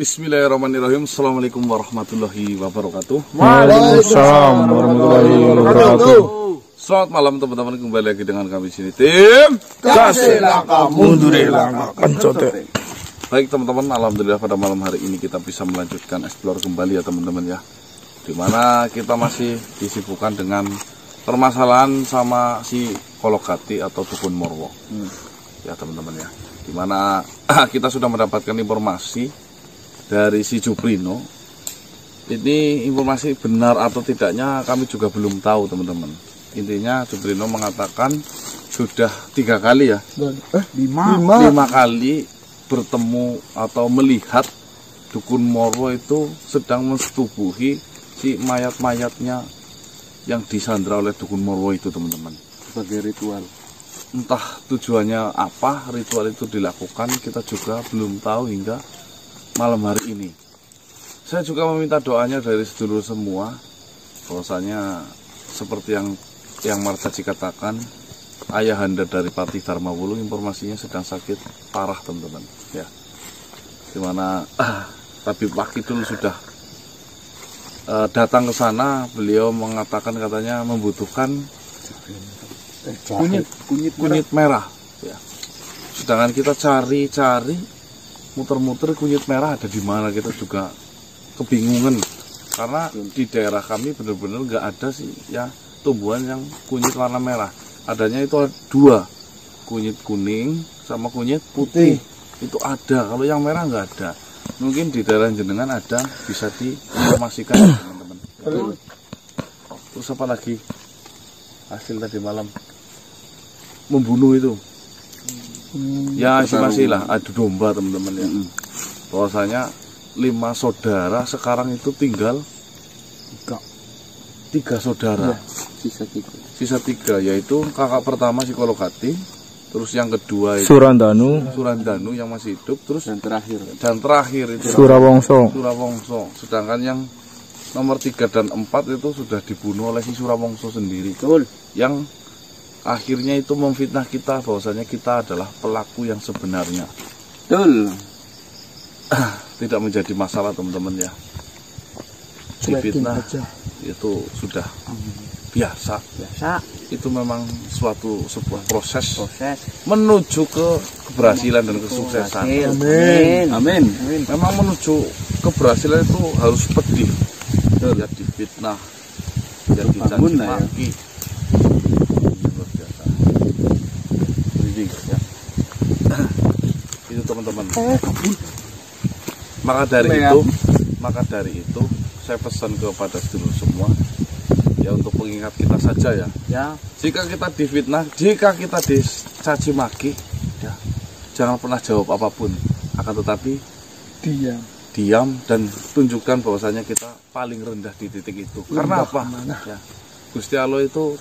Bismillahirrahmanirrahim. Assalamualaikum warahmatullahi wabarakatuh. Waalaikumsalam warahmatullahi wabarakatuh. Selamat malam teman-teman, kembali lagi dengan kami sini tim Kasih langkah mundur langkah kencote. Baik teman-teman, alhamdulillah pada malam hari ini kita bisa melanjutkan explore kembali ya teman-teman ya. Dimana kita masih disibukkan dengan permasalahan sama si Kolokati atau Dukun Morwo. Ya teman-teman ya. Dimana kita sudah mendapatkan informasi dari si Juprino. Ini informasi benar atau tidaknya kami juga belum tahu teman-teman. Intinya Juprino mengatakan sudah 3 kali ya, 5 kali bertemu atau melihat Dukun Morwo itu sedang mensetubuhi si mayat-mayatnya yang disandra oleh Dukun Morwo itu teman-teman. Sebagai ritual. Entah tujuannya apa ritual itu dilakukan, kita juga belum tahu hingga malam hari ini. Saya juga meminta doanya dari sedulur semua, bahwasanya seperti yang Martaji katakan, ayahanda dari Patih Dharmawulu informasinya sedang sakit parah teman-teman ya. Dimana Tabib Wakidul sudah datang ke sana. Beliau mengatakan katanya membutuhkan kunyit merah ya. Sedangkan kita cari muter-muter kunyit merah ada di mana, kita juga kebingungan karena di daerah kami benar-benar nggak ada sih ya tumbuhan yang kunyit warna merah. Adanya itu 2, kunyit kuning sama kunyit putih. Itu ada, kalau yang merah nggak ada. Mungkin di daerah jenengan ada, bisa diinformasikan teman-teman. Terus apa lagi hasil tadi malam membunuh itu ya masih lah adu domba teman-teman ya. Bahwasanya 5 saudara sekarang itu tinggal 3 saudara, sisa 3 yaitu kakak pertama si Kolokati, terus yang kedua itu Surandanu yang masih hidup, terus dan terakhir itu Surawongso. Sedangkan yang nomor 3 dan 4 itu sudah dibunuh oleh si Surawongso sendiri. Yang akhirnya itu memfitnah kita bahwasanya kita adalah pelaku yang sebenarnya. Tidak menjadi masalah teman-teman ya. Difitnah itu sudah biasa. Itu memang sebuah proses menuju ke keberhasilan dan kesuksesan. Amin. Memang menuju keberhasilan itu harus pedih. Ya difitnah, ya dicaci maki. Luar biasa. Ya. Itu teman-teman. Maka dari itu saya pesan kepada sedulur semua ya, untuk mengingat kita saja ya. Jika kita difitnah, jika kita dicaci maki ya, jangan pernah jawab apapun, akan tetapi diam dan tunjukkan bahwasanya kita paling rendah di titik itu. Karena apa? Ya, Gusti Allah itu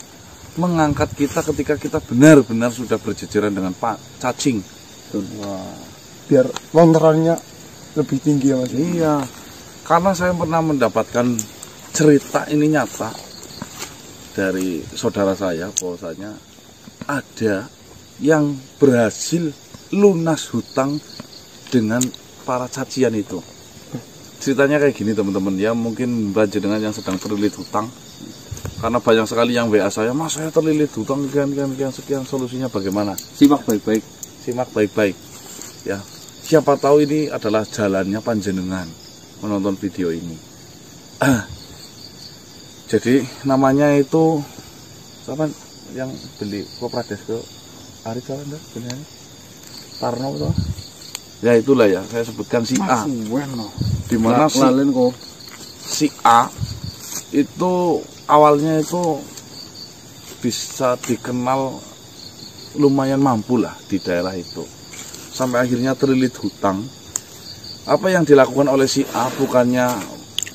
mengangkat kita ketika kita benar-benar sudah berjejeran dengan cacing. Biar lontarannya lebih tinggi ya Mas. Iya, karena saya pernah mendapatkan cerita ini nyata dari saudara saya, bahwasanya ada yang berhasil lunas hutang dengan para cacian itu. Ceritanya kayak gini teman-teman ya, mungkin dengan yang sedang terlilit hutang, karena banyak sekali yang WA saya, Mas saya terlilit hutang sekian, solusinya bagaimana? Simak baik-baik ya. Siapa tahu ini adalah jalannya panjenengan menonton video ini. Jadi namanya itu siapa yang beli Koprades ke Ari Kalanda sebenarnya? Tarno itu. Ya itulah ya, saya sebutkan si A. Dimana si A itu awalnya itu bisa dikenal lumayan mampu lah di daerah itu. Sampai akhirnya terlilit hutang. Apa yang dilakukan oleh si A, bukannya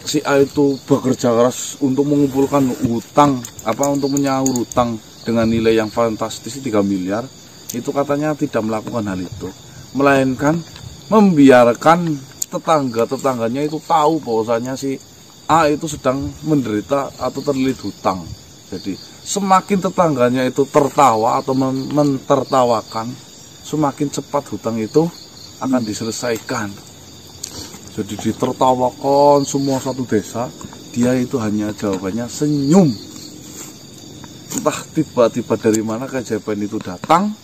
si A itu bekerja keras untuk mengumpulkan hutang, untuk menyaur hutang dengan nilai yang fantastis 3 miliar, itu katanya tidak melakukan hal itu, melainkan membiarkan tetangganya itu tahu bahwasanya si A itu sedang menderita atau terlilit hutang. Jadi semakin tetangganya itu tertawa atau mentertawakan, semakin cepat hutang itu akan diselesaikan. Jadi ditertawakan semua satu desa, dia itu hanya jawabannya senyum. Entah tiba-tiba dari mana keajaiban itu datang,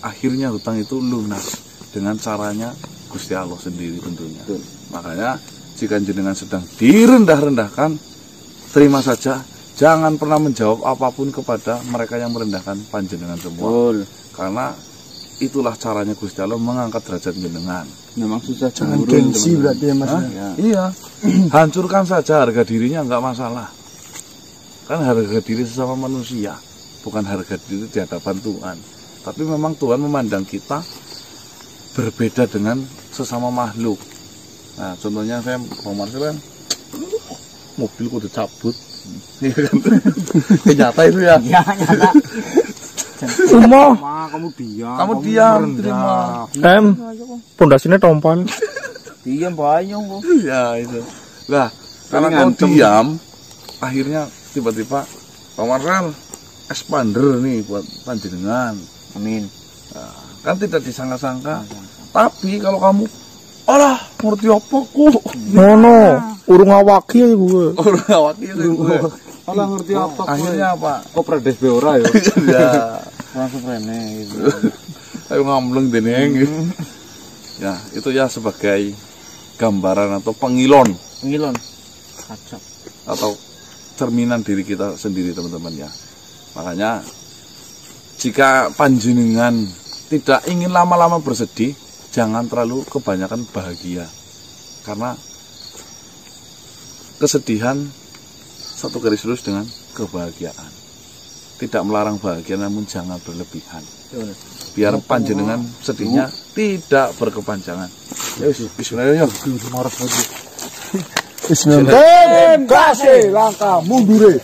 akhirnya hutang itu lunas dengan caranya Gusti Allah sendiri tentunya. Makanya jika jenengan sedang direndah-rendahkan, terima saja, jangan pernah menjawab apapun kepada mereka yang merendahkan panjenengan semua. Karena itulah caranya Gusti Allah mengangkat derajat jenengan. Memang susah, jangan gengsi berarti ya Mas. Ya. Iya, hancurkan saja harga dirinya, nggak masalah. Kan harga diri sesama manusia, bukan harga diri di hadapan Tuhan. Tapi memang Tuhan memandang kita berbeda dengan sesama makhluk. Nah, contohnya saya Bang Marcel kan mobil kudu cabut. Iya kan? Nyata itu ya. Iya, nyata. Kamu diam. Kamu diam, terima. Pondasinya tompal. Diam banyak kok. Ya itu. Lah, karena kau diam, akhirnya tiba-tiba Pak Marcel expander nih buat panjenengan. Amin. Nah, kan tidak disangka-sangka. Tapi kalau kamu, alah, ngerti apa kok? No, urung awaki ya gue. Orang awaki gue. Alah ngerti apa? Akhirnya apa? Kok Prades Beora ya? Ya, Langsung rene gitu. ayo ngambleng deneng. Ya, itu ya sebagai gambaran atau pengilon Kacau. atau cerminan diri kita sendiri, teman-teman ya. Makanya jika panjenengan tidak ingin lama-lama bersedih, jangan terlalu kebanyakan bahagia. Karena kesedihan satu garis lurus dengan kebahagiaan. Tidak melarang bahagia, namun jangan berlebihan. Biar panjenengan sedihnya tidak berkepanjangan. Ya wis, bismillah ya. Bismillah. Kasih langkah mundur.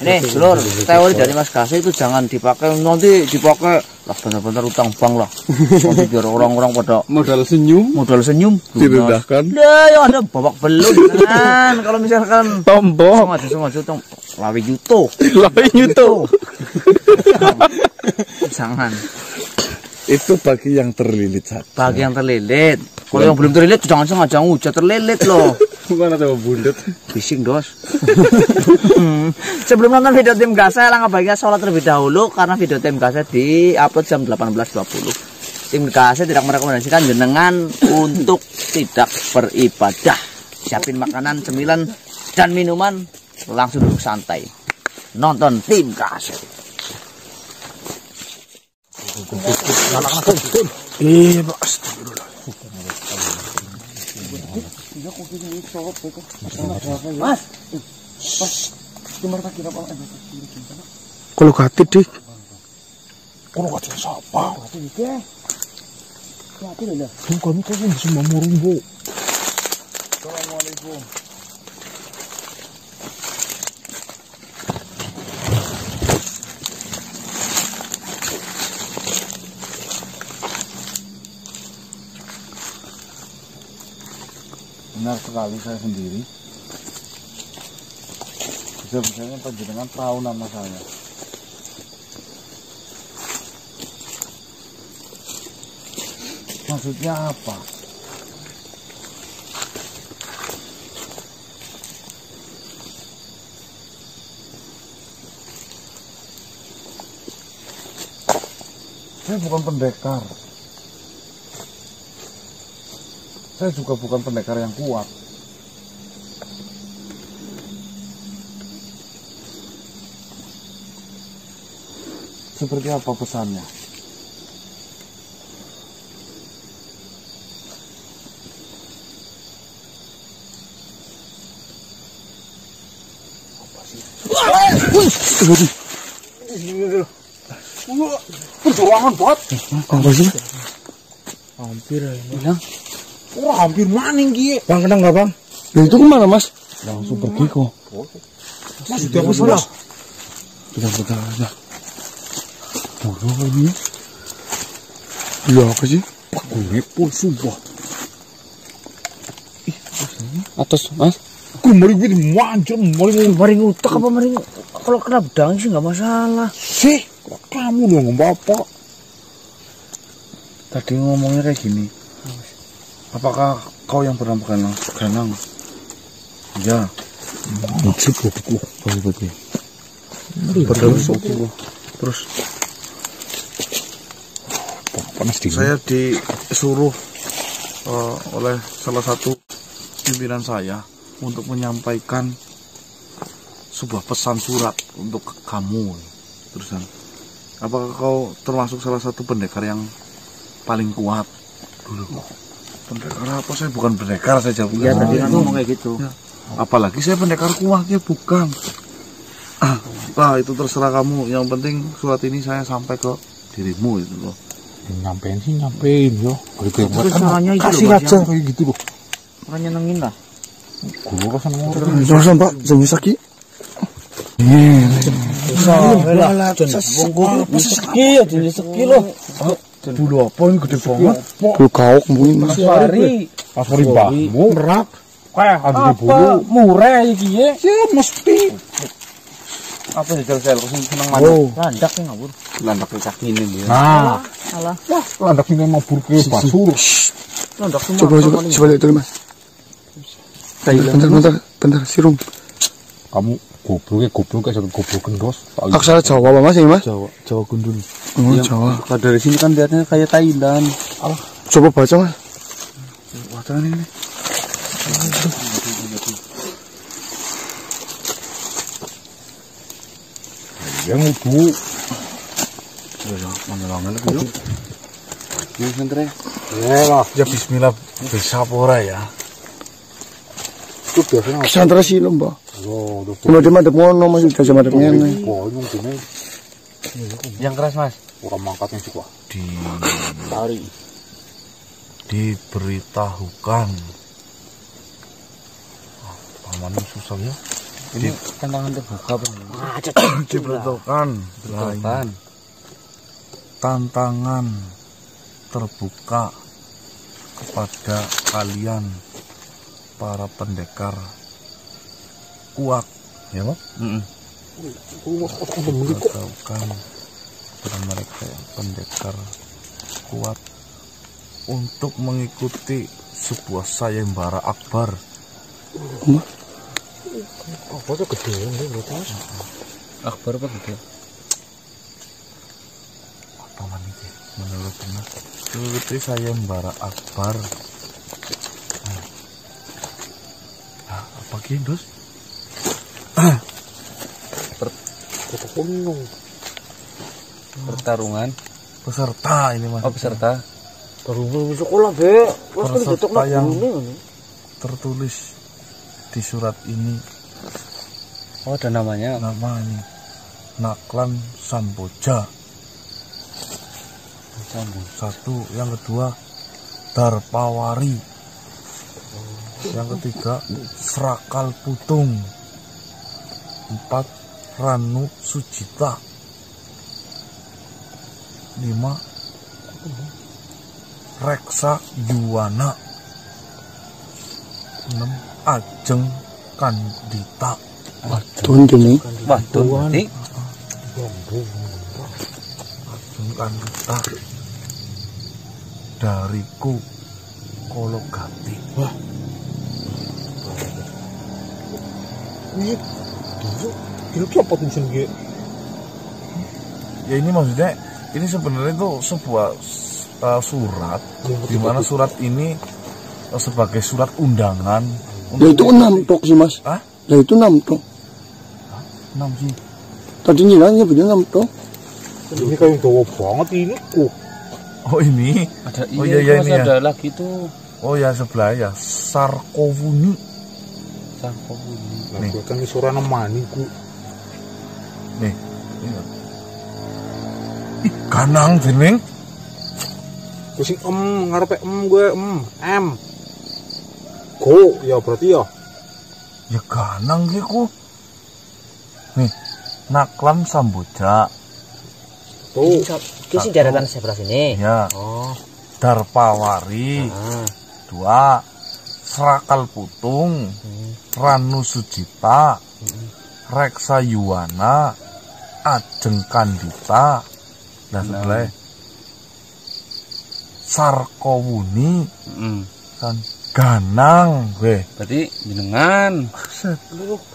Ini Lur, teori dari Mas Gasih itu jangan dipakai, nanti dipakai lah benar-benar utang bank lah. Nanti biar orang-orang pada Modal senyum. Direndahkan. Lah, ya ada babak belur kan. Kalau misalkan Tombok. sengaja utang lawi yuto. Jangan. Itu bagi yang terlilit saja. Bagi yang terlilit. Kalau yang belum terlilit jangan sengaja ngujat terlilit loh. Bukan ada bundet. Bising dos. Sebelum nonton video tim Gasih, langkah baiknya sholat terlebih dahulu karena video tim Gasih di-upload jam 18.20. Tim Gasih tidak merekomendasikan jenengan untuk tidak beribadah. Siapin makanan, cemilan, dan minuman, langsung duduk santai. Nonton tim Gasih. Astagfirullah. Mas, Kalau katit dik. Kalau katit siapa? Bukan itu kan bisa memurung bu. Assalamualaikum. Benar sekali, saya sendiri. Bisa-bisanya panjenengan tahu nama saya. Maksudnya apa? Saya bukan pendekar. Saya juga bukan pendekar yang kuat. Seperti apa pesannya? Perjuangan buat. Apa sih? Hampir ya. Bilang. Hampir maning ki. Bang kena nggak bang? Itu kemana mas? Langsung pergi kok. Mas sudah apa salah? Bentar aja. Bodoh ini. Iya apa sih? Pak ngepul sumpah. Atas mas? Mari kita manjur, mari ngutak apa mari? Kalau kena bedang sih nggak masalah. Sih, kok kamu dong bapak? Tadi ngomongnya kayak gini. Apakah kau yang pernah berkenang? Ya. Terus panas dingin. saya disuruh oleh salah satu pimpinan saya untuk menyampaikan sebuah pesan surat untuk kamu. Terusan, apakah kau termasuk salah satu pendekar yang paling kuat dulu? Pendekar apa? Saya bukan pendekar, saya jawab. Iya, tadi kan ngomong kayak gitu. Ya. Apalagi saya pendekar kuat, ya bukan. Nah, itu terserah kamu. Yang penting surat ini saya sampai ke dirimu itu loh. Nyampein sih nyampein yo. Caranya itu Kasih loh, aja kayak gitu loh. makanya nyenengin lah. Guru rasan ngomong. Jangan Pak, jangan sakit. Bulu apa ini gede banget? Bulu kaok mungkin Mas. Asori mbahmu merak. Kayak ada bulu. Murah iki ya. Ya mesti. Apa ya sel seneng mana? Landak ya ngawur. Landak kaki ini dia. Nah, Alah, landak ini mabur ke basur. landak semua. Coba lihat dulu Mas. Bentar, sirum. Kamu goblok satu goblok kendos. Aksara Jawa apa Mas ini Mas? Jawa Gundul. Oh, Jawa. Kalau dari sini kan lihatnya kayak Thailand. Coba baca Mas. Bacaan ini. Yang itu Ya, mana lagi yuk. Ini santai. Ya bismillah bisa pora ya. itu biasanya Kesantara silem Pak. lo udah Cuma dia madep ngono Mas, udah sama madep ngene. pokoknya gini Yang keras, Mas. orang mangkatnya sih Pak. Tari. Diberitahukan. Pamannya susah ya. Ini tantangan terbuka, Bang. Diberitahukan. Betul, Tantangan terbuka kepada kalian para pendekar kuat, ya Pak? Diberitahukan kepada mereka yang pendekar kuat untuk mengikuti sebuah sayembara akbar. Apa tuh gede ini berarti Mas? Akbar apa gede? Apa maniki? Menurut benar. Mengikuti sayembara akbar. Apa Gindos? Kota gunung. Pertarungan. Peserta ini Mas. Oh, peserta. Baru sekolah be. Peserta yang tertulis di surat ini Oh, ada namanya. namanya Naklan Samboja. Satu, yang kedua Darpawari, yang ketiga Srakal Putung, 4 Ranu Sujita, 5 Reksa Yuwana, 6 Ajeng Kandita. Tuhan gini. Wah, tuh berarti Ajeng Kandita dariku Kologati. Wah. Ini dia apa tulisan dia? Ya ini maksudnya ini sebenarnya itu sebuah surat, di mana surat ini sebagai surat undangan. Ya itu 6 tok sih Mas. Hah? Ya itu 6 tok. 6 sih. Tadi nyilangnya punya 6 tok. Ini kayak dawa banget ini kok. Oh ini. ada Oh iya ini ya. ada lagi tuh. Oh ya sebelah ya. Sarkowuni. Sarkowuni. Nih. Lah kan suara nemani ku. Nih. Ini. Ih, ganang dening. Kusing ngarepe gue M. Go ya berarti ya. Ya ganang gitu. Nih. Naklan Samboja. Tuh. Ini sih daratan sebelah sini. Ya. Oh. Darpawari. 2 Srakal Putung, Ranu Sujita, Reksa Yuwana, Ajeng Kandita, dan sebelah Sarkowuni, tulisan Ganang, gue. Berarti jenengan.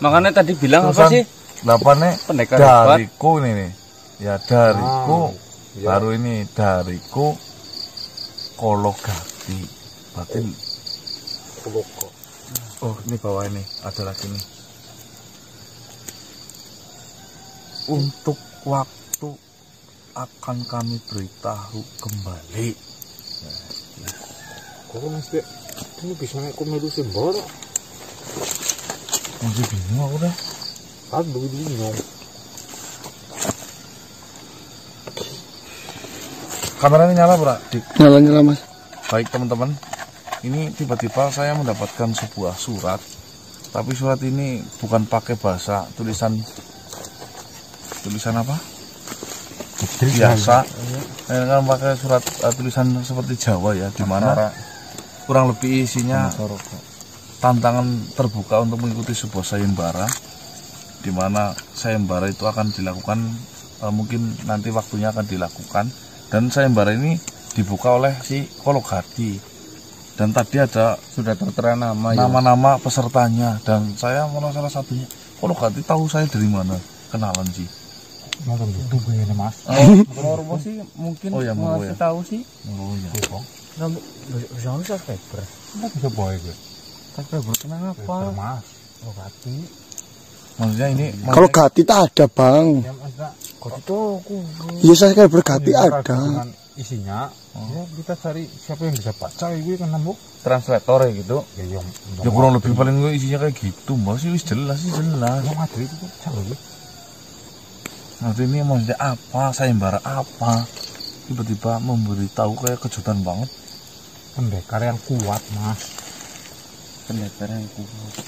Makanya tadi bilang apa sih? Delapannya Pendekar dariku ini nih. Ya dariku. Baru ini dariku Kologati. Berarti oh, ini bawah ini ada lagi nih. Untuk waktu akan kami beritahu kembali. Kok mas ini bisa aku melu simbol. Masih bingung aku dah. Aduh bingung. Kameranya nyala, Bro? Nyala mas. Baik teman-teman, ini tiba-tiba saya mendapatkan sebuah surat, tapi surat ini bukan pakai bahasa tulisan apa? Biasa. Kan pakai surat tulisan seperti Jawa ya, di mana kurang lebih isinya tantangan terbuka untuk mengikuti sebuah sayembara, di mana sayembara itu akan dilakukan mungkin nanti waktunya akan dilakukan, dan sayembara ini dibuka oleh si Kologati, dan tadi ada Sudah tertera nama-nama pesertanya, dan saya mana salah satunya. Kologati tahu saya dari mana, kenalan sih. Nonton YouTube ini mas. Kalau sih mungkin Oh ya, mau ya. tahu sih. Oh iya. Bisa subscriber. Enggak bisa boy gue. Subscriber kenapa? Mas. Oh Gati. Maksudnya ini Kalau Gati tak ada bang. Ya mas. Gati tuh aku. Iya saya kan bergati ada. Dengan isinya. Ya kita cari siapa yang bisa baca gue kan nemu. Translator ya gitu. Ya yang. ya kurang lebih paling gue isinya kayak gitu, mbak sih jelas sih jelas. Yang ada itu tuh cari. Nanti ini maksudnya apa, sayembara apa, tiba-tiba memberitahu kayak kejutan banget. Pendekar yang kuat mas. Pendekar yang kuat.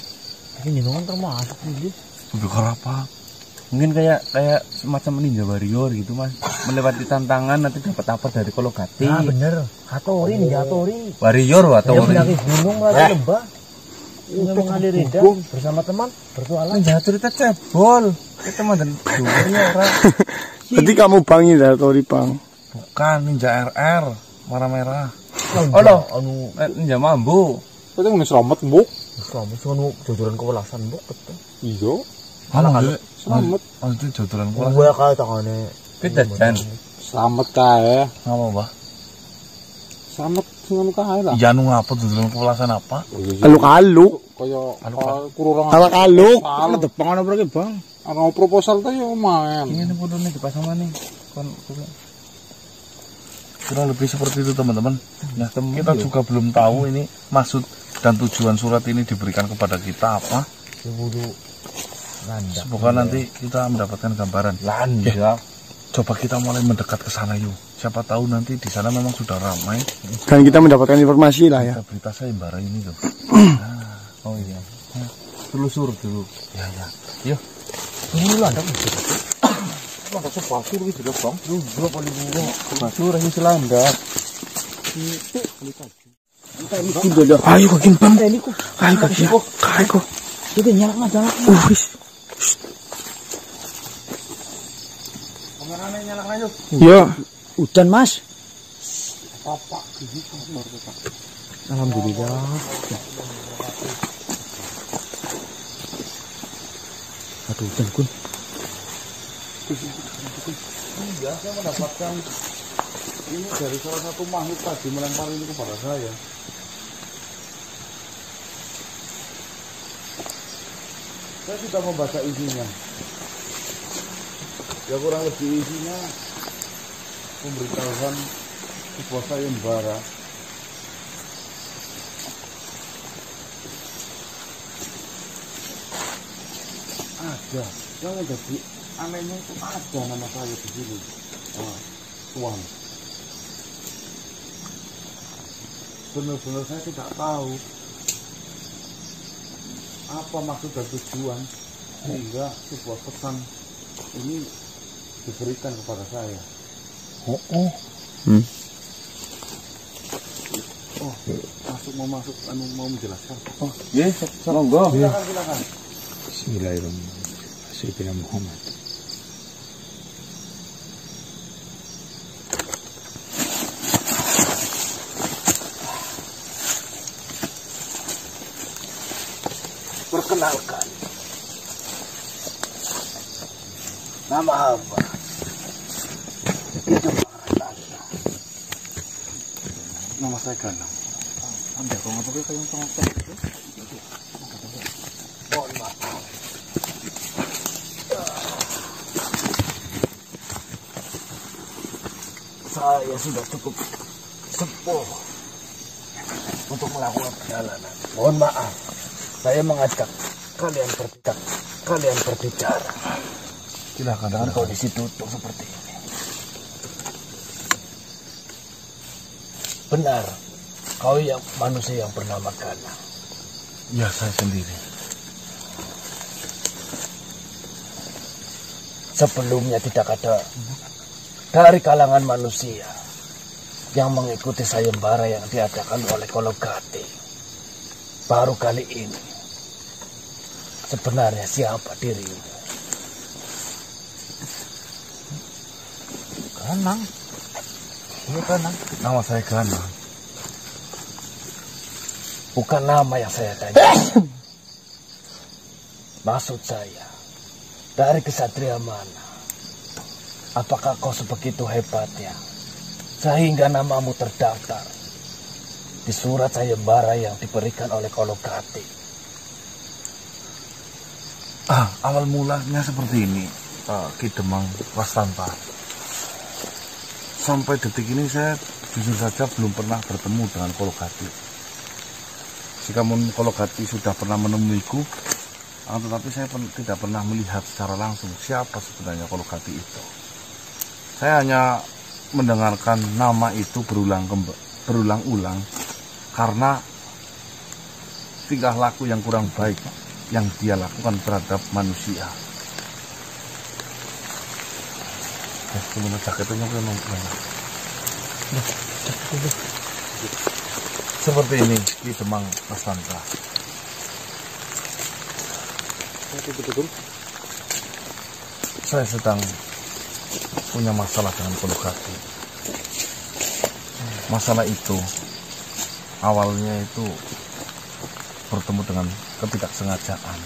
Ini kan termasuk ini. Pendekar apa? Mungkin kayak semacam ninja warrior gitu mas. Melewati tantangan nanti dapat apa dari Kologati. Ah bener. Hatori nih Hatori. Warrior atau Penyakit gunung lagi lembah. Udah mengalir bersama teman bertualang. Jangan cerita cebol. Kita teman dan orang. Berarti kamu bang Tori bang. Bukan ninja RR warna merah. Oh loh, ninja mambu. Kita ngene selamat mbok. Selamat sono jodoran kewelasan mbok betul. Iya. Selamat. Maksudnya jodoran kelas. Gue kae tangane. Beda Jan. Selamat kae. Ngapa, Mbah? Selamat sing kae lah. Ya nu ngapa jodoran kewelasan apa? Aluk-aluk. Kaya kurang. Aluk-aluk. Ana depang ana berke bang. Ana proposal ta yo main. Ini fotonya dipasang mana nih? Kurang lebih seperti itu teman-teman. Nah, kita juga belum tahu ini maksud dan tujuan surat ini diberikan kepada kita apa. Semoga nanti kita mendapatkan gambaran. Landak. Coba kita mulai mendekat ke sana yuk. Siapa tahu nanti di sana memang sudah ramai. Dan kita mendapatkan informasi lah ya. Berita sayembara ini tuh. Oh iya. Telusur dulu. Ya ya. Yuk. Ini landak. Landak sepatu iki jelas bang. Dua paling murah. Telusur ini selandak. Ayo kakin bang. Ayo kakin. Ayo. Itu nyala jangan. Wis. Kameranya nyalakan yuk. Ya. Udan mas. Apa iki Alhamdulillah. Aduh udan kun. Iya, saya mendapatkan ini dari salah satu makhluk tadi melempar ini kepada saya. Saya sudah membaca isinya. Ya kurang lebih isinya memberitahukan sebuah sayembara. Ada yang menjadi anehnya itu ada nama saya di sini. Tuan. Benar-benar saya tidak tahu apa maksud dan tujuan sehingga sebuah pesan ini diberikan kepada saya. Mau masuk mau menjelaskan. Yes, monggo. Silakan. Bismillahirrahmanirrahim. Sayyidina Muhammad. Perkenalkan, nama hamba Ki Demang Rarasanta. Nama saya Ganang. Anda kok ngapa kayak tongkol? Mohon maaf. Saya sudah cukup sepuh untuk melakukan perjalanan. Mohon maaf, saya mengajak kalian berbicara Silakan dengan kondisi tutup seperti ini. Benar, kau yang manusia yang bernama Ganang. Ya, saya sendiri. Sebelumnya tidak ada dari kalangan manusia yang mengikuti sayembara yang diadakan oleh Kologati. Baru kali ini. Sebenarnya siapa dirimu? Ganang. Iya Ganang. Nama saya Ganang. Bukan nama yang saya tanya. Maksud saya, dari kesatria mana? Apakah kau sebegitu hebatnya sehingga namamu terdaftar di surat sayembara yang diberikan oleh Kologati? Awal mulanya seperti ini, Ki Demang Rarasanta. Sampai detik ini saya jujur saja belum pernah bertemu dengan Kologati. Jikamun Kologati sudah pernah menemuiku, tetapi saya tidak pernah melihat secara langsung siapa sebenarnya Kologati itu. Saya hanya mendengarkan nama itu berulang-ulang karena tingkah laku yang kurang baik yang dia lakukan terhadap manusia. Kemudian jaketnya seperti ini, Ki Demang Rarasanta. Saya sedang punya masalah dengan Kologati. Masalah itu awalnya itu bertemu dengan ketidaksengajaan,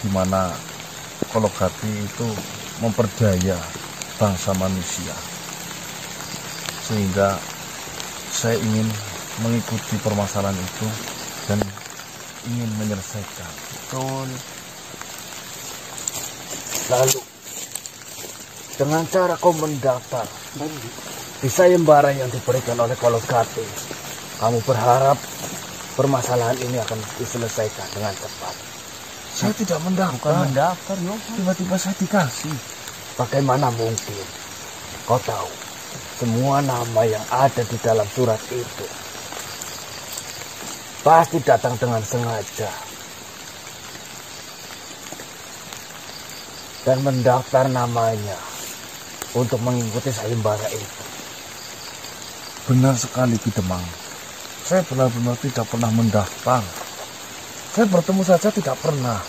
di mana Kologati itu memperdaya bangsa manusia, sehingga saya ingin mengikuti permasalahan itu dan ingin menyelesaikan. Betul. Lalu, dengan cara kau mendaftar di sayembara yang diberikan oleh Kologati, kamu berharap permasalahan ini akan diselesaikan dengan cepat. Saya tidak mendaftar. Bukan mendaftar, yo. Tiba-tiba saya dikasih. Bagaimana mungkin kau tahu semua nama yang ada di dalam surat itu pasti datang dengan sengaja dan mendaftar namanya untuk mengikuti sayembara itu. Benar sekali, Ki Demang. Saya benar-benar tidak pernah mendaftar. Saya bertemu saja tidak pernah.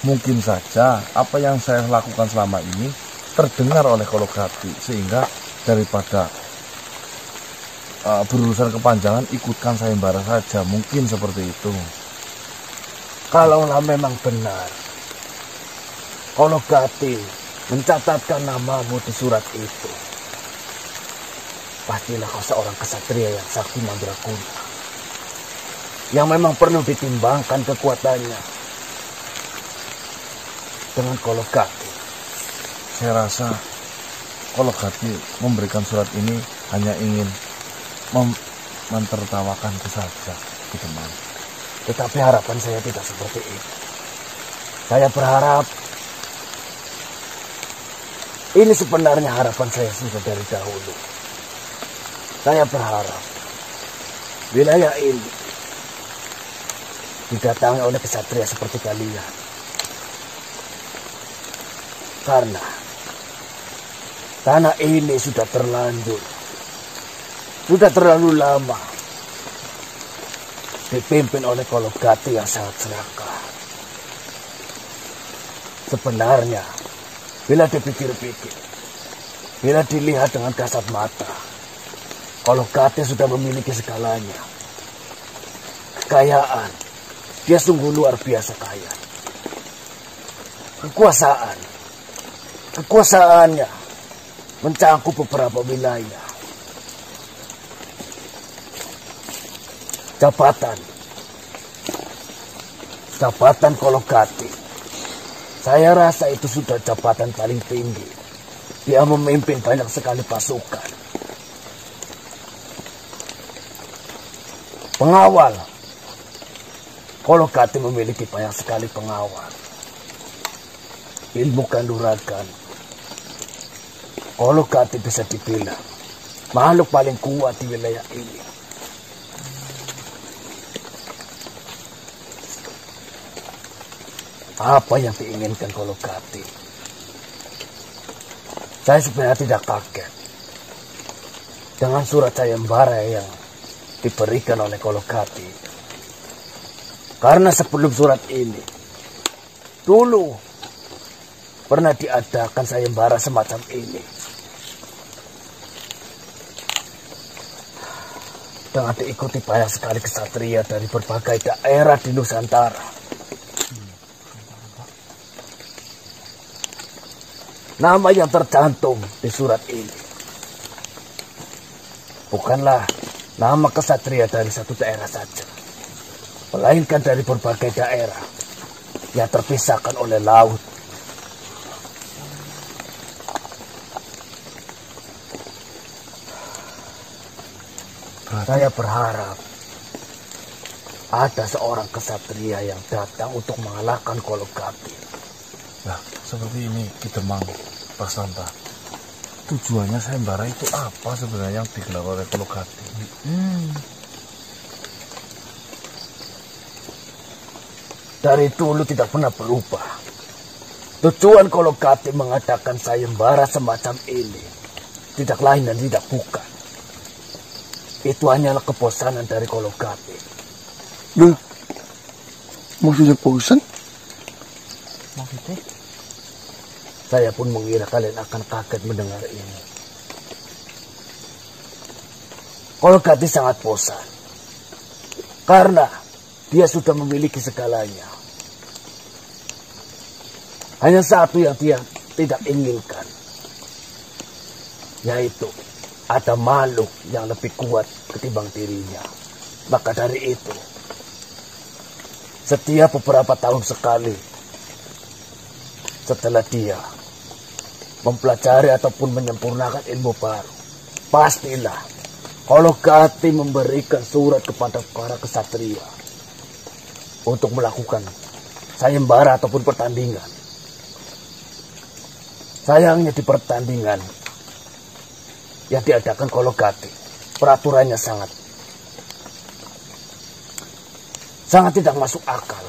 Mungkin saja apa yang saya lakukan selama ini terdengar oleh Kologati, sehingga daripada berurusan kepanjangan, ikutkan sayembara saja. Mungkin seperti itu. Kalaulah memang benar Kologati mencatatkan namamu di surat itu, pastilah kau seorang kesatria yang sakti mandraguna, yang memang perlu ditimbangkan kekuatannya dengan Kologati. Saya rasa Kologati memberikan surat ini hanya ingin mentertawakanku saja, Ki Demang. Tetapi harapan saya tidak seperti itu. Saya berharap, ini sebenarnya harapan saya sudah dari dahulu. Saya berharap wilayah ini didatangi oleh kesatria seperti kalian. Karena tanah ini sudah terlalu lama dipimpin oleh Kologati yang sangat serakah. Sebenarnya, bila dipikir-pikir, bila dilihat dengan kasat mata, Kologati sudah memiliki segalanya. Kekayaan, Dia sungguh luar biasa kaya. Kekuasaannya mencakup beberapa wilayah. Jabatan Kolokati. Saya rasa itu sudah jabatan paling tinggi. Dia memimpin banyak sekali pasukan. Pengawal. Kolokati memiliki banyak sekali pengawal. Ilmu kanuragan. Kolokati bisa dibilang makhluk paling kuat di wilayah ini. Apa yang diinginkan Kolokati? Saya sebenarnya tidak kaget dengan surat sayembara yang diberikan oleh Kolokati. Karena sebelum surat ini, dulu pernah diadakan sayembara semacam ini. Dengan diikuti banyak sekali kesatria dari berbagai daerah di Nusantara. Nama yang tercantum di surat ini bukanlah nama kesatria dari satu daerah saja, melainkan dari berbagai daerah yang terpisahkan oleh laut. Saya berharap ada seorang kesatria yang datang untuk mengalahkan Kolokati. Nah, seperti ini Ki Demang, Pak Santa. Tujuannya sayembara itu apa sebenarnya yang digelar oleh Kolokati? Dari dulu tidak pernah berubah. Tujuan Kolokati mengadakan sayembara semacam ini tidak lain dan tidak bukan. Itu hanyalah kebosanan dari Kolokati. Loh, maksudnya bosan? Maksudnya? Saya pun mengira kalian akan kaget mendengar ini. Kolokati sangat bosan. Karena dia sudah memiliki segalanya. Hanya satu yang dia tidak inginkan. Yaitu ada makhluk yang lebih kuat ketimbang dirinya. Maka dari itu, setiap beberapa tahun sekali, setelah dia mempelajari ataupun menyempurnakan ilmu baru, pastilah Kolokati memberikan surat kepada para kesatria untuk melakukan sayembara ataupun pertandingan. Sayangnya di pertandingan yang diadakan Kolokati, peraturannya sangat tidak masuk akal.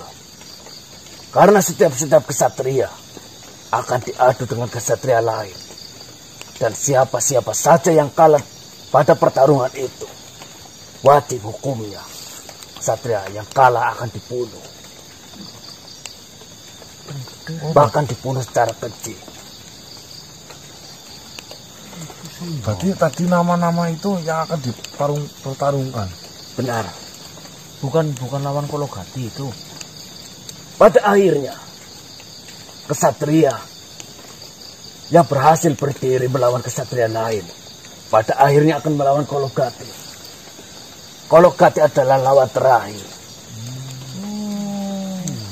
Karena setiap kesatria akan diadu dengan kesatria lain. Dan siapa-siapa saja yang kalah pada pertarungan itu, wajib hukumnya kesatria yang kalah akan dibunuh. Bahkan dibunuh secara keji. Berarti tadi nama-nama itu yang akan dipertarungkan. Benar. Bukan lawan Kolokati itu. Pada akhirnya, kesatria yang berhasil berdiri melawan kesatria lain, pada akhirnya akan melawan Kolokati. Kolokati adalah lawan terakhir.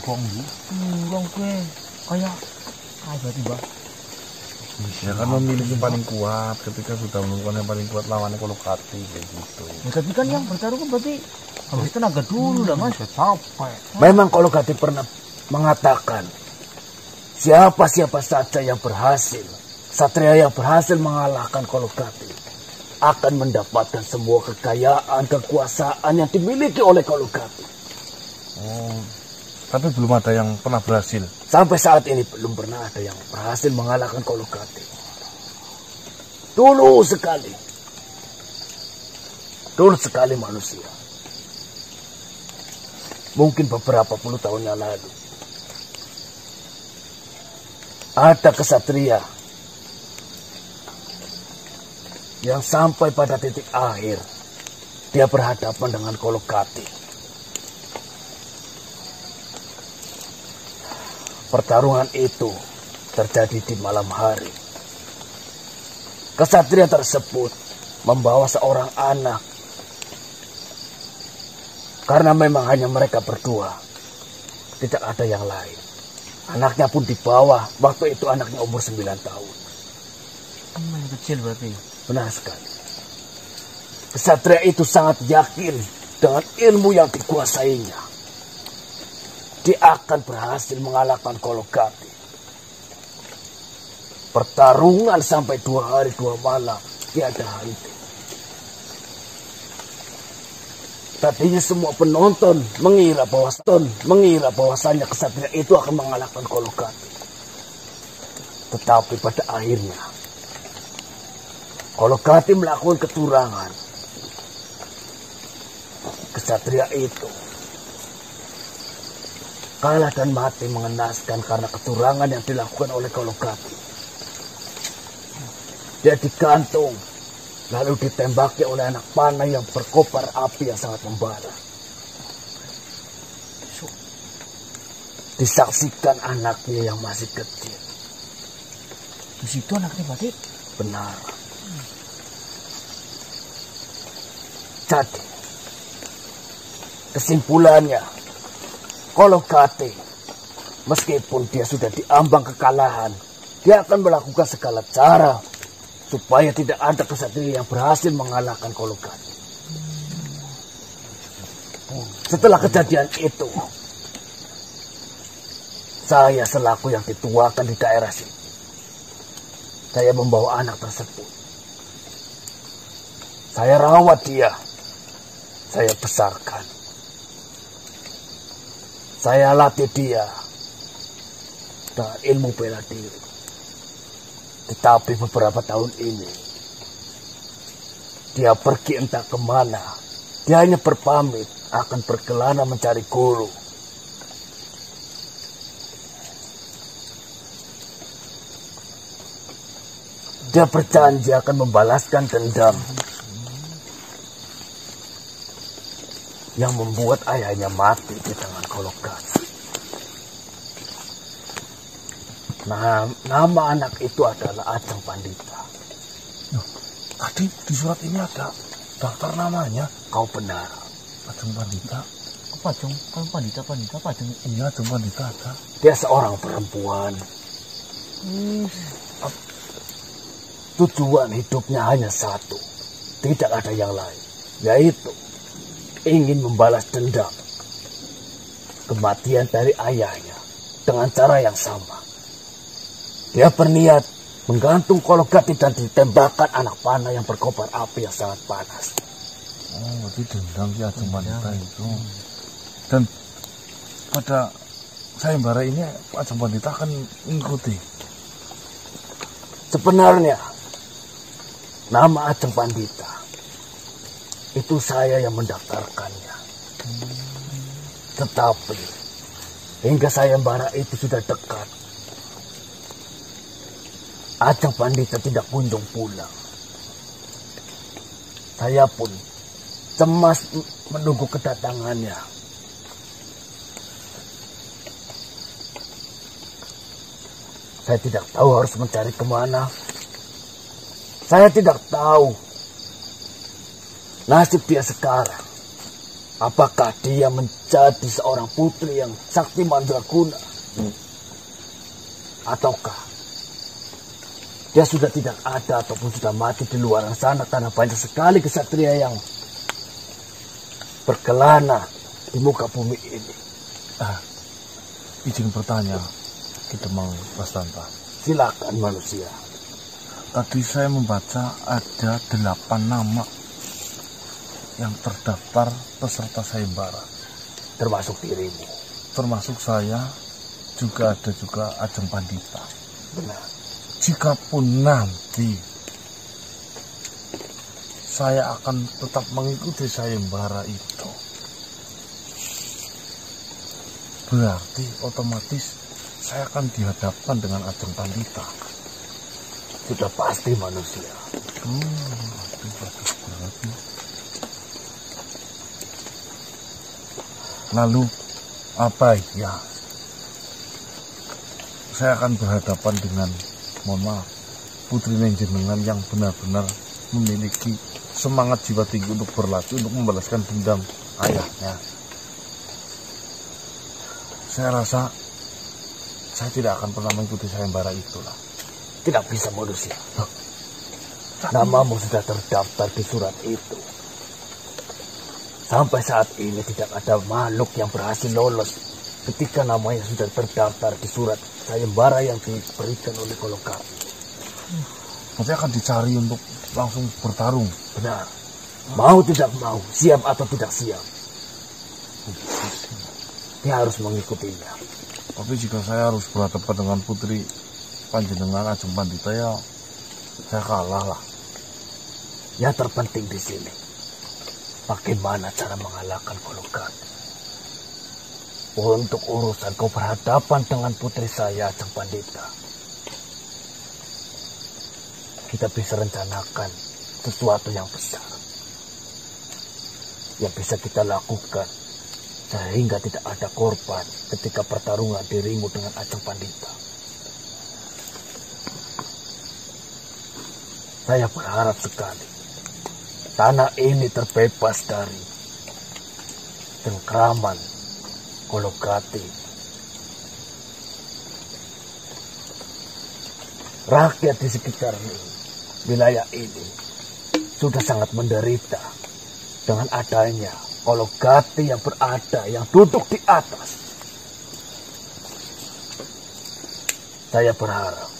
Enggak gue. Kayak berarti Mbak. Ya kan memiliki paling kuat, ketika sudah menemukan yang paling kuat lawannya Kolokati kayak gitu. Ya, tapi kan yang bertarung kan berarti habis tenaga dulu dah Mas, capek. Memang Kolokati pernah mengatakan, siapa-siapa saja yang berhasil, satria yang berhasil mengalahkan Kolokati akan mendapatkan semua kekayaan, kekuasaan yang dimiliki oleh Kolokati. Oh, tapi belum ada yang pernah berhasil. Sampai saat ini belum pernah ada yang berhasil mengalahkan Kolokati. Dulu sekali manusia. Mungkin beberapa puluh tahun yang lalu. Ada kesatria yang sampai pada titik akhir dia berhadapan dengan Kolokati. Pertarungan itu terjadi di malam hari. Kesatria tersebut membawa seorang anak. Karena memang hanya mereka berdua. Tidak ada yang lain. Anaknya pun dibawa. Waktu itu anaknya umur 9 tahun. Yang kecil berarti. Benar sekali. Kesatria itu sangat yakin dengan ilmu yang dikuasainya. Dia akan berhasil mengalahkan Kolokati. Pertarungan sampai 2 hari 2 malam tiada henti. Tadinya semua penonton mengira bahwasannya kesatria itu akan mengalahkan Kolokati. Tetapi pada akhirnya Kolokati melakukan kecurangan. Kesatria itu kalah dan mati mengenaskan karena kecurangan yang dilakukan oleh Kolokati. Dia digantung, lalu ditembaki oleh anak panah yang berkobar api yang sangat membara. Disaksikan anaknya yang masih kecil. Di situ anaknya berarti? Benar. Jadi, kesimpulannya, Kolokati, meskipun dia sudah diambang kekalahan, dia akan melakukan segala cara supaya tidak ada kesatria yang berhasil mengalahkan Kolokati. Setelah kejadian itu, saya selaku yang dituakan di daerah sini, saya membawa anak tersebut. Saya rawat dia, saya besarkan. Saya latih dia dengan ilmu bela diri. Tetapi beberapa tahun ini, dia pergi entah kemana. Dia hanya berpamit akan berkelana mencari guru. Dia berjanji akan membalaskan dendam yang membuat ayahnya mati di tangan Kolokati. Nah, nama anak itu adalah Ajeng Pandita. Tadi di surat ini ada daftar namanya. Kau benar. Ajeng Pandita. Apa Ajeng? Kan Pandita apa Ajeng? Iya, Ajeng Pandita ada. Dia seorang perempuan. Tujuan hidupnya hanya satu. Tidak ada yang lain. Yaitu ingin membalas dendam kematian dari ayahnya dengan cara yang sama. Dia berniat menggantung Kolokati dan ditembakkan anak panah yang berkobar api yang sangat panas. Oh, berarti dendam si Ajeng Pandita itu. Dan pada sayembara ini Ajeng Pandita akan mengikuti. Sebenarnya nama Ajeng Pandita itu saya yang mendaftarkannya. Tetapi hingga sayembara itu sudah dekat, Ajeng Pandita tidak kunjung pulang. Saya pun cemas menunggu kedatangannya. Saya tidak tahu harus mencari kemana. Saya tidak tahu nasib dia sekarang. Apakah dia menjadi seorang putri yang sakti mandraguna? Ataukah dia sudah tidak ada ataupun sudah mati di luar sana karena banyak sekali kesatria yang berkelana di muka bumi ini. Izin bertanya, kita mau Rastanta. Silakan manusia. Tadi saya membaca ada 8 nama yang terdaftar peserta sayembara. Termasuk dirimu. Termasuk saya, juga ada juga Ajeng Pandita. Benar. Jikapun nanti saya akan tetap mengikuti sayembara itu, berarti otomatis saya akan dihadapkan dengan Ajeng Pandita. Sudah pasti manusia. Itu bagus berarti. Lalu apa ya saya akan berhadapan dengan, mohon maaf, putri jenengan yang benar-benar memiliki semangat jiwa tinggi untuk berlatih, untuk membalaskan dendam ayahnya. Saya rasa saya tidak akan pernah mengikuti sayembara itulah. Tidak bisa manusia. Namamu sudah terdaftar di surat itu. Sampai saat ini tidak ada makhluk yang berhasil lolos ketika namanya sudah terdaftar di surat sayembara yang diberikan oleh Kolokati. Nanti akan dicari untuk langsung bertarung. Benar. Mau tidak mau, siap atau tidak siap, dia harus mengikutinya. Tapi jika saya harus berhadapan dengan putri panjenengan Ajeng Pandita, ya saya kalah lah. Yang terpenting di sini, bagaimana cara mengalahkan Kolokati. Untuk urusan kau berhadapan dengan putri saya, Ajeng Pandita, kita bisa rencanakan sesuatu yang besar yang bisa kita lakukan sehingga tidak ada korban ketika pertarungan dirimu dengan Ajeng Pandita. Saya berharap sekali tanah ini terbebas dari cengkraman Kolokati. Rakyat di sekitar wilayah ini sudah sangat menderita dengan adanya Kolokati yang berada, yang duduk di atas. Saya berharap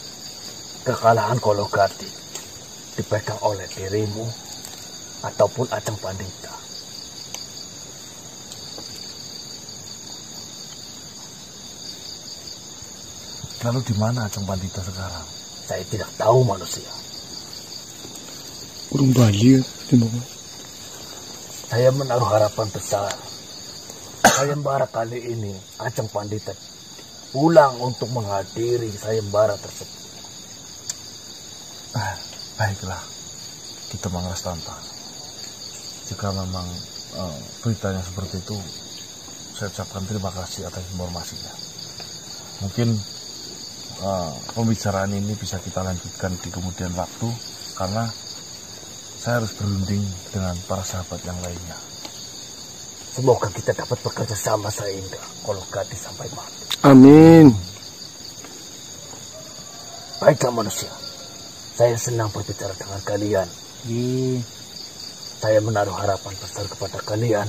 kekalahan Kolokati dipegang oleh dirimu ataupun Ajeng Pandita. Lalu di mana Ajeng Pandita sekarang? Saya tidak tahu manusia. Urung Bali ya, Saya menaruh harapan besar. Sayembara kali ini Ajeng Pandita pulang untuk menghadiri sayembara tersebut. Baiklah, kita mengeras tanpa. Jika memang beritanya seperti itu, saya ucapkan terima kasih atas informasinya. Mungkin pembicaraan ini bisa kita lanjutkan di kemudian waktu, karena saya harus berunding dengan para sahabat yang lainnya. Semoga kita dapat bekerja sama sehingga Kolokati sampai mati. Amin. Baiklah manusia, saya senang berbicara dengan kalian. Saya menaruh harapan besar kepada kalian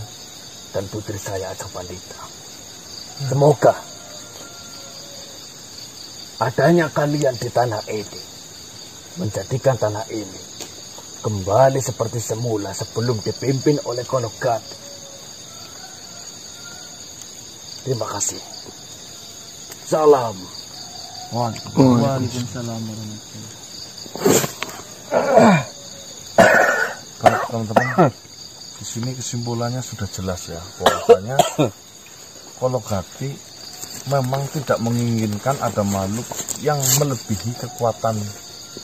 dan putri saya Ajeng Pandita. Semoga adanya kalian di tanah ini menjadikan tanah ini kembali seperti semula sebelum dipimpin oleh Kolokati. Terima kasih. Salam. Waalaikumsalam warahmatullahi. Kalau teman-teman, di sini kesimpulannya sudah jelas ya, bahwasanya Kolokati memang tidak menginginkan ada makhluk yang melebihi kekuatan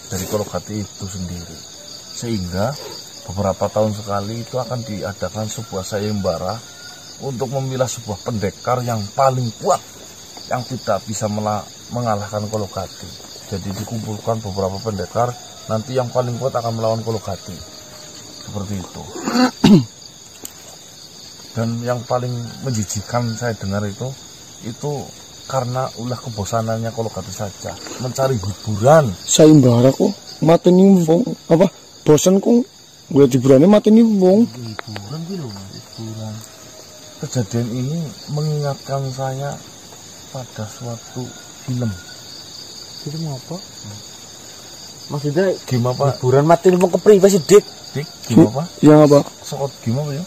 dari Kolokati itu sendiri. Sehingga beberapa tahun sekali itu akan diadakan sebuah sayembara untuk memilah sebuah pendekar yang paling kuat, yang tidak bisa mengalahkan Kolokati. Jadi dikumpulkan beberapa pendekar, nanti yang paling kuat akan melawan Kolokati. Seperti itu. Dan yang paling menjijikan saya dengar itu karena ulah kebosanannya Kolokati saja, mencari hiburan. Sayembara kok mateni wong apa? Bosan kok gue hiburannya mateni wong. Hiburan gitu, hiburan. Kejadian ini mengingatkan saya pada suatu film. Film apa? Maksudnya Game apa? hiburan mati wong kepriwe sih, Dik? Dik, game apa? Yang apa? Sokot game apa ya?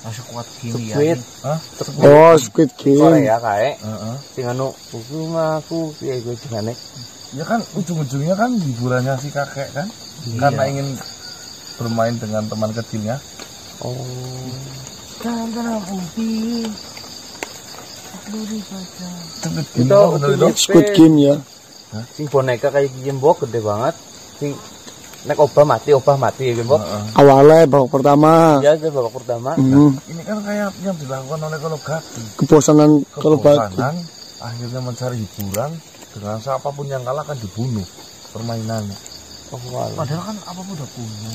Masuk kuat gini ya. Squid. Hah? Oh, Squid Game. Korea kae. Heeh. Sing anu aku piye gue jenenge? Ya kan ujung-ujungnya kan hiburannya si kakek kan, karena ingin bermain dengan teman kecilnya. Oh. Squid Game apa bener itu? Squid Game ya. Sing boneka kayak gembok gede banget. Sing nek obah mati ya gembok. Awalnya babak pertama. Ya, itu babak pertama. Ini kan kayak yang dilakukan oleh Kolokati. Kebosanan kalau Kebosanan, akhirnya mencari hiburan dengan siapapun yang kalah akan dibunuh permainannya. Padahal kan apapun udah punya.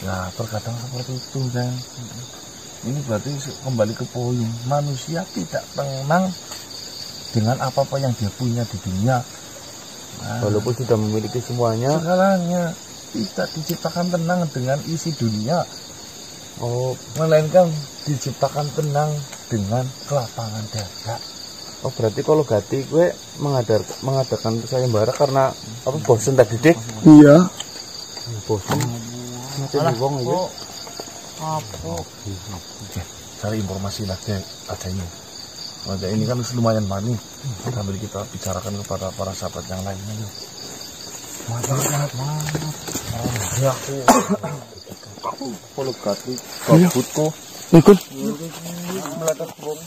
Ya terkadang seperti itu kan. Ini berarti kembali ke poin, manusia tidak tenang dengan apa-apa yang dia punya di dunia. Nah, Walaupun sudah memiliki semuanya. segalanya tidak diciptakan tenang dengan isi dunia, Oh, melainkan diciptakan tenang dengan kelapangan dada. oh berarti kalau Gati gue mengadakan sayembara karena apa? Bosen tadi Dik. Iya. Bosen. Macam wong iki. Oke, cari informasi lagi aja ini. Ada ini kan lumayan manis. Sambil kita bicarakan kepada para sahabat yang lainnya. Mantap. Ya aku kalau Gati kabut kok. Ikut. Meletak bom.